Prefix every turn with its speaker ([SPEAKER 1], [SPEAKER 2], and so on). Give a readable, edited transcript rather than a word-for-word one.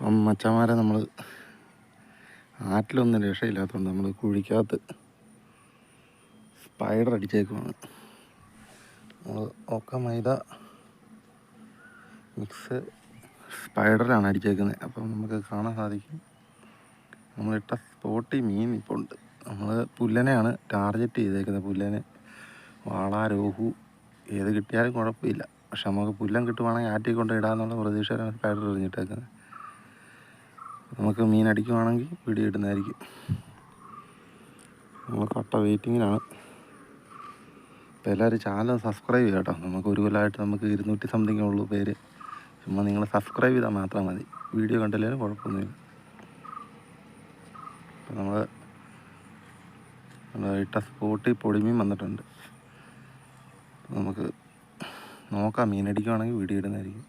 [SPEAKER 1] അപ്പം മച്ചന്മാരെ നമ്മൾ ആറ്റിലൊന്നും രക്ഷയില്ലാത്തതുകൊണ്ട് നമ്മൾ കുഴിക്കകത്ത് സ്പൈഡർ അടിച്ചേക്കുവാണ്. നമ്മൾ ഒക്കെ മൈദ മിക്സ് സ്പൈഡറാണ് അടിച്ചേക്കുന്നത്. അപ്പം നമുക്ക് കാണാൻ സാധിക്കും നമ്മളിട്ട സ്പോട്ടിൽ മീൻ ഇപ്പോൾ ഉണ്ട്. നമ്മൾ പുല്ലനെയാണ് ടാർഗറ്റ് ചെയ്തേക്കുന്നത്. പുല്ലന്, വാള, രോഹു ഏത് കിട്ടിയാലും കുഴപ്പമില്ല. പക്ഷെ നമുക്ക് പുല്ലൻ കിട്ടുവാണെങ്കിൽ ആറ്റിൽ കൊണ്ട് ഇടാമെന്നുള്ള പ്രതീക്ഷയിലാണ് സ്പൈഡർ എറിഞ്ഞിട്ടേക്കുന്നത്. നമുക്ക് മീൻ അടിക്കുവാണെങ്കിൽ വീഡിയോ ഇടുന്നതായിരിക്കും. നമ്മൾ കട്ട വെയിറ്റിങ്ങിലാണ്. അപ്പോൾ എല്ലാവരും ചാനൽ സബ്സ്ക്രൈബ് ചെയ്യാം കേട്ടോ. നമുക്ക് ഒരു കൊല്ലമായിട്ട് നമുക്ക് 200 സംതിങ്ങേ ഉള്ളൂ പേര്. ചുമ്മാ നിങ്ങൾ സബ്സ്ക്രൈബ് ചെയ്താൽ മാത്രം മതി. വീഡിയോ കണ്ടില്ലെങ്കിലും കുഴപ്പമൊന്നുമില്ല. അപ്പോൾ നമ്മൾ ഇട്ട സ്പോട്ടിൽ പൊടിമീൻ വന്നിട്ടുണ്ട്. നമുക്ക് നോക്കാം, മീൻ അടിക്കുവാണെങ്കിൽ വീഡിയോ ഇടുന്നതായിരിക്കും.